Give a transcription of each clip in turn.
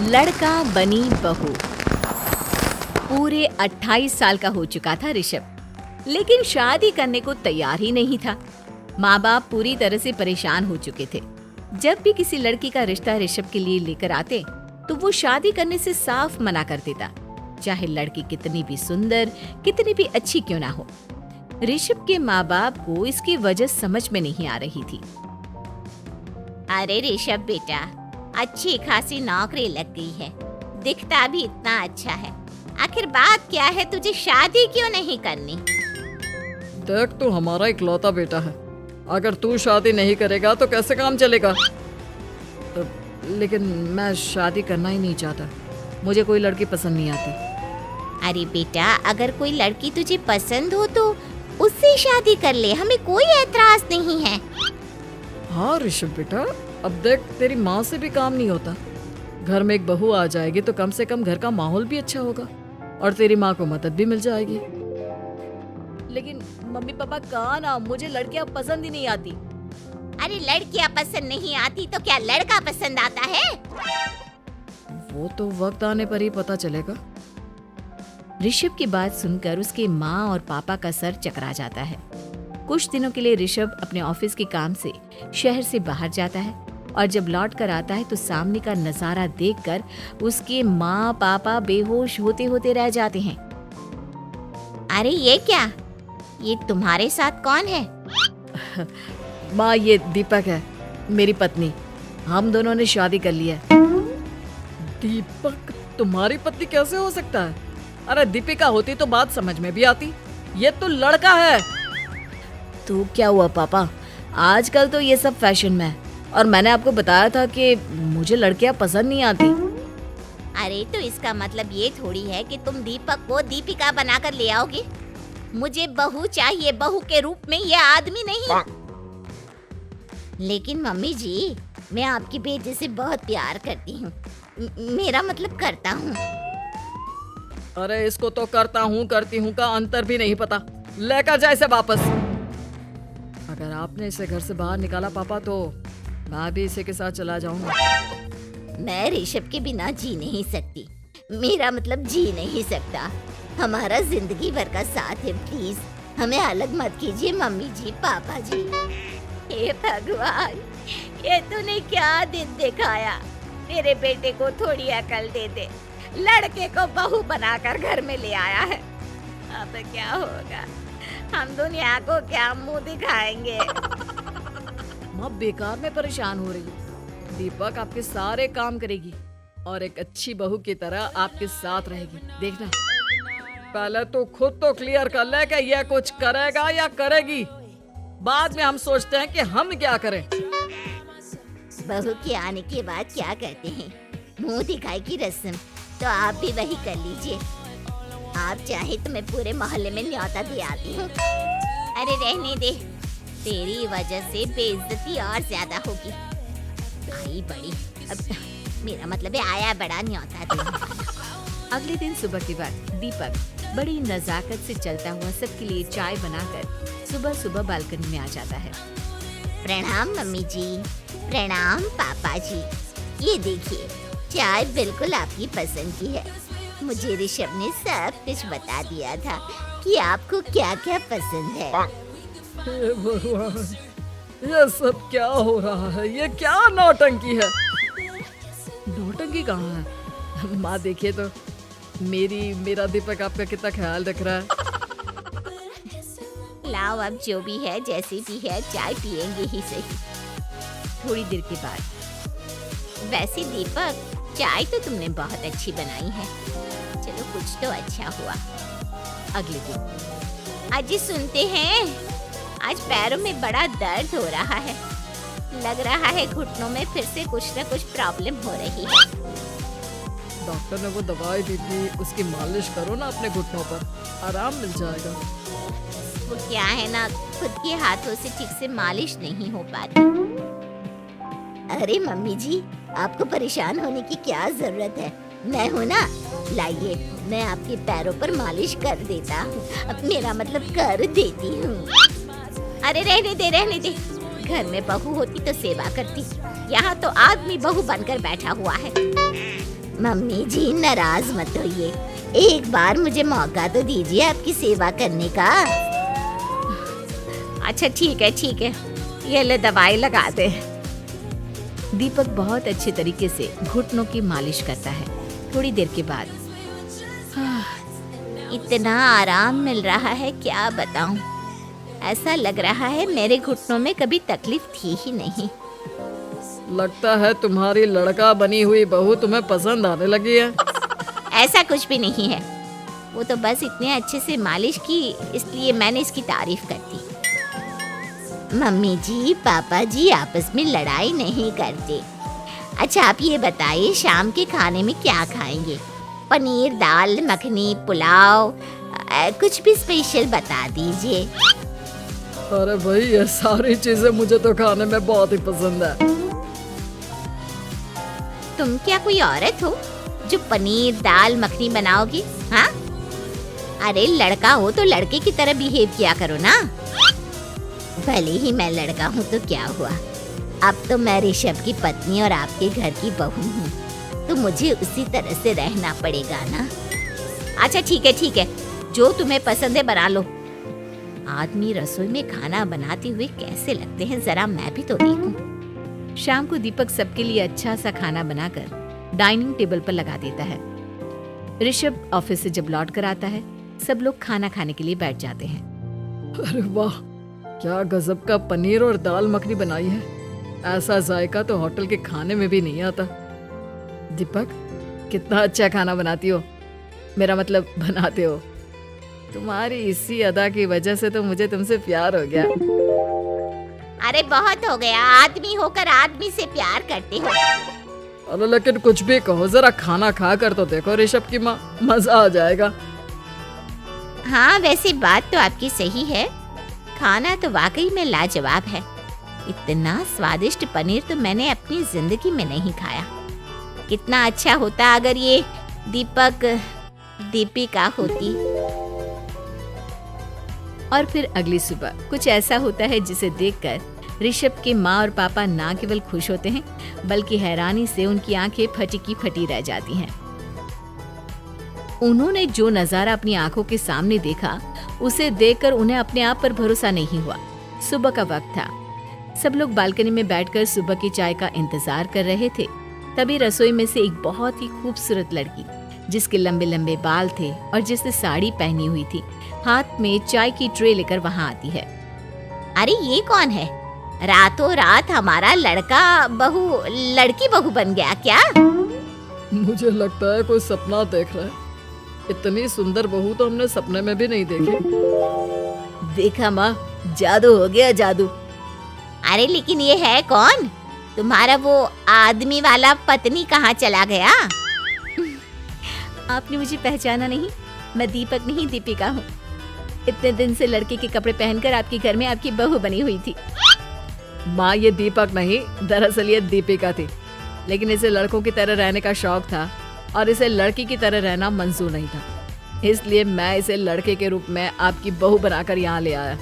लड़का बनी बहू। पूरे 28 साल का हो चुका था ऋषभ, लेकिन शादी करने को तैयार ही नहीं था। माँ बाप पूरी तरह से परेशान हो चुके थे। जब भी किसी लड़की का रिश्ता ऋषभ के लिए लेकर आते तो वो शादी करने से साफ मना कर देता, चाहे लड़की कितनी भी सुंदर, कितनी भी अच्छी क्यों ना हो। ऋषभ के माँ बाप को इसकी वजह समझ में नहीं आ रही थी। अरे ऋषभ बेटा, अच्छी खासी नौकरी लग गई है, दिखता भी इतना अच्छा है, आखिर बात क्या है, तुझे शादी क्यों नहीं करनी? देख, तू हमारा इकलौता बेटा है, अगर तू शादी नहीं करेगा तो कैसे काम चलेगा? लेकिन मैं शादी करना ही नहीं चाहता, मुझे कोई लड़की पसंद नहीं आती। अरे बेटा, अगर कोई लड़की तुझे पसंद हो तो उससे शादी कर ले, हमें कोई ऐतराज नहीं है। हाँ ऋषभ बेटा, अब देख, तेरी माँ से भी काम नहीं होता। घर में एक बहू आ जाएगी तो कम से कम घर का माहौल भी अच्छा होगा और तेरी माँ को मदद भी मिल जाएगी। लेकिन मम्मी पापा कहा ना, मुझे लड़कियां पसंद ही नहीं आती। अरे लड़कियां पसंद नहीं आती तो क्या लड़का पसंद आता है? वो तो वक्त आने पर ही पता चलेगा। ऋषभ की बात सुनकर उसके माँ और पापा का सर चकरा जाता है। कुछ दिनों के लिए ऋषभ अपने ऑफिस के काम से शहर से बाहर जाता है और जब लौट कर आता है तो सामने का नजारा देखकर उसके माँ पापा बेहोश होते होते रह जाते हैं। अरे ये क्या, ये तुम्हारे साथ कौन है? माँ, ये दीपक है, मेरी पत्नी। हम दोनों ने शादी कर ली है। दीपक तुम्हारी पत्नी कैसे हो सकता है? अरे दीपिका होती तो बात समझ में भी आती, ये तो लड़का है। तो क्या हुआ पापा, आजकल तो ये सब फैशन में है और मैंने आपको बताया था कि मुझे लड़कियां पसंद नहीं आती। अरे तो इसका मतलब ये थोड़ी है कि तुम दीपक को दीपिका बनाकर ले आओगे। मुझे बहू चाहिए, बहू के रूप में, ये आदमी नहीं। लेकिन मम्मी जी, मैं आपकी बेटे से बहुत प्यार करती हूँ, मेरा मतलब करता हूँ। अरे इसको तो करता हूँ करती हूँ का अंतर भी नहीं पता, लेकर जाए इसे वापस। अगर आपने इसे घर से बाहर निकाला पापा तो मैं भी इसे के साथ चला जाऊंगा। मैं ऋषभ के बिना जी नहीं सकती, मेरा मतलब जी नहीं सकता। हमारा जिंदगी भर का साथ है, प्लीज हमें अलग मत कीजिए मम्मी जी, पापा जी। हे भगवान, ये तूने क्या दिन दिखाया? मेरे बेटे को थोड़ी अकल दे दे, लड़के को बहू बनाकर घर में ले आया है। अब क्या होगा, हम दुनिया को क्या मुंह दिखाएंगे? माँ बेकार में परेशान हो रही है। दीपक आपके सारे काम करेगी और एक अच्छी बहू की तरह आपके साथ रहेगी, देखना। पहले तो खुद तो क्लियर कर ले कि ये कुछ करेगा या करेगी, बाद में हम सोचते हैं कि हम क्या करें। बहू के आने के बाद क्या कहते हैं, मुंह दिखाई की रस्म, तो आप भी वही कर लीजिए। आप चाहे तो मैं पूरे मोहल्ले में न्योता दे आती हूँ। अरे रहने दे, तेरी वजह से बेइज्जती और ज्यादा होगी। आई बड़ी, अब मेरा मतलब है आया बड़ा न्योता दे। अगले दिन सुबह के बाद दीपक बड़ी नजाकत से चलता हुआ सबके लिए चाय बनाकर सुबह सुबह बालकनी में आ जाता है। प्रणाम मम्मी जी, प्रणाम पापा जी। ये देखिए, चाय बिल्कुल आपकी पसंद की है। मुझे ऋषभ ने सब कुछ बता दिया था कि आपको क्या क्या पसंद है। हे भगवान, ये सब क्या हो रहा है? ये क्या नौटंकी है? नौटंकी कहाँ है? माँ देखिए तो, मेरा दीपक आपका कितना ख्याल रख रहा है। लाओ, अब जो भी है, जैसी भी है, चाय पियेंगे ही सही। थोड़ी देर के बाद, वैसे दीपक, चाय तो तुमने बहुत अच्छी बनाई है, चलो कुछ तो अच्छा हुआ। अगले दिन, अजी सुनते हैं, आज पैरों में बड़ा दर्द हो रहा है, लग रहा है घुटनों में फिर से कुछ न कुछ प्रॉब्लम हो रही है। डॉक्टर ने वो दवाई दी थी, उसकी मालिश करो ना अपने घुटनों पर, आराम मिल जाएगा। वो क्या है ना, खुद के हाथों से ठीक से मालिश नहीं हो पाती। अरे मम्मी जी, आपको परेशान होने की क्या जरूरत है, मैं हूँ ना, लाइए मैं आपके पैरों पर मालिश कर देता हूँ, अब मेरा मतलब कर देती हूँ। अरे रहने दे, घर में बहू होती तो सेवा करती, यहाँ तो आदमी बहू बनकर बैठा हुआ है। मम्मी जी नाराज मत होइए, एक बार मुझे मौका तो दीजिए आपकी सेवा करने का। अच्छा ठीक है, ये ले दवाई लगा दे। दीपक बहुत अच्छे तरीके से घुटनों की मालिश करता है। थोड़ी देर के बाद इतना आराम मिल रहा है क्या बताऊं, ऐसा लग रहा है मेरे घुटनों में कभी तकलीफ थी ही नहीं। लगता है तुम्हारी लड़का बनी हुई बहू तुम्हें पसंद आने लगी है। ऐसा कुछ भी नहीं है, वो तो बस इतने अच्छे से मालिश की इसलिए मैंने इसकी तारीफ कर दी। मम्मी जी पापा जी आपस में लड़ाई नहीं करते। अच्छा आप ये बताइए शाम के खाने में क्या खाएंगे? पनीर दाल मखनी पुलाव कुछ भी स्पेशल बता दीजिए। अरे भाई ये सारी चीजें मुझे तो खाने में बहुत ही पसंद है। तुम क्या कोई औरत हो जो पनीर दाल मखनी बनाओगी? हाँ, अरे लड़का हो तो लड़के की तरह बिहेव किया करो ना। भले ही मैं लड़का हूँ तो क्या हुआ, अब तो मैं ऋषभ की पत्नी और आपके घर की बहू हूँ, तो मुझे उसी तरह से रहना पड़ेगा ना। अच्छा ठीक है, जो तुम्हें पसंद है बना लो। आदमी रसोई में खाना बनाते हुए कैसे लगते हैं जरा मैं भी तो देखूं। शाम को दीपक सबके लिए अच्छा सा खाना बनाकर डाइनिंग टेबल पर लगा देता है। ऋषभ ऑफिस से जब लौट कर आता है, सब लोग खाना खाने के लिए बैठ जाते हैं। अरे वाह, क्या गजब का पनीर और दाल मखनी बनाई है। ऐसा जायका तो होटल के खाने में भी नहीं आता। दीपक, कितना अच्छा खाना बनाती हो, मेरा मतलब बनाते हो। तुम्हारी इसी अदा की वजह से तो मुझे तुमसे प्यार हो गया। अरे बहुत हो गया, आदमी होकर आदमी से प्यार करते हो। अरे लेकिन कुछ भी कहो, जरा खाना खा कर तो देखो ऋषभ की माँ, मजा आ जाएगा। हाँ वैसे बात तो आपकी सही है, खाना तो वाकई में लाजवाब है। इतना स्वादिष्ट पनीर तो मैंने अपनी जिंदगी में नहीं खाया। कितना अच्छा होता अगर ये दीपिका होती। और फिर अगली सुबह कुछ ऐसा होता है जिसे देखकर ऋषभ के माँ और पापा ना केवल खुश होते हैं बल्कि हैरानी से उनकी आंखें फटी की फटी रह जाती हैं। उन्होंने जो नजारा अपनी आंखों के सामने देखा उसे देखकर उन्हें अपने आप पर भरोसा नहीं हुआ। सुबह का वक्त था, सब लोग बालकनी में बैठकर सुबह की चाय का इंतजार कर रहे थे। तभी रसोई में से एक बहुत ही खूबसूरत लड़की जिसके लंबे लंबे बाल थे और जिसने साड़ी पहनी हुई थी, हाथ में चाय की ट्रे लेकर वहां आती है। अरे ये कौन है? रातों रात हमारा लड़की बहू बन गया क्या? मुझे लगता है कोई सपना देख रहा है। इतनी सुंदर बहू तो हमने सपने में भी नहीं देखी। देखा माँ, जादू हो गया जादू। अरे लेकिन ये है कौन? तुम्हारा वो आदमी वाला पत्नी कहाँ चला गया? आपने मुझे पहचाना नहीं? मैं दीपक नहीं दीपिका हूँ। इतने दिन से लड़के के कपड़े पहनकर आपके घर में आपकी बहू बनी हुई थी। माँ ये दीपक नहीं, दरअसल ये दीपिका थी, लेकिन इसे लड़कों की तरह रहने का शौक था और इसे लड़की की तरह रहना मंजूर नहीं था, इसलिए मैं इसे लड़के के रूप में आपकी बहू बनाकर यहाँ ले आया।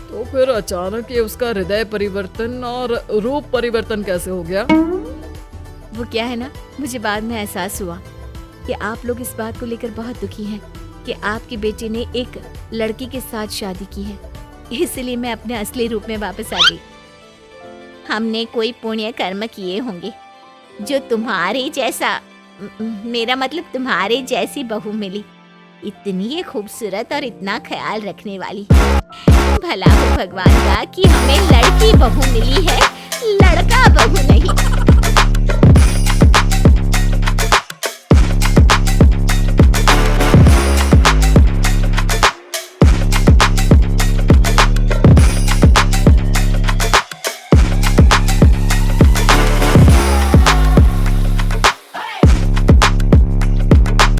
तो फिर अचानक ये उसका हृदय परिवर्तन और रूप परिवर्तन कैसे हो गया? वो क्या है ना, मुझे बाद में एहसास हुआ कि आप लोग इस बात को लेकर बहुत दुखी हैं कि आपकी बेटी ने एक लड़की के साथ शादी की है, इसलिए मैं अपने असली रूप में वापस आ गई। हमने कोई पुण्य कर्म किए होंगे जो तुम्हारे जैसा, मेरा मतलब तुम्हारे जैसी बहू मिली, इतनी खूबसूरत और इतना ख्याल रखने वाली। भला हो भगवान का कि हमें लड़की बहू मिली है, लड़का बहू नहीं।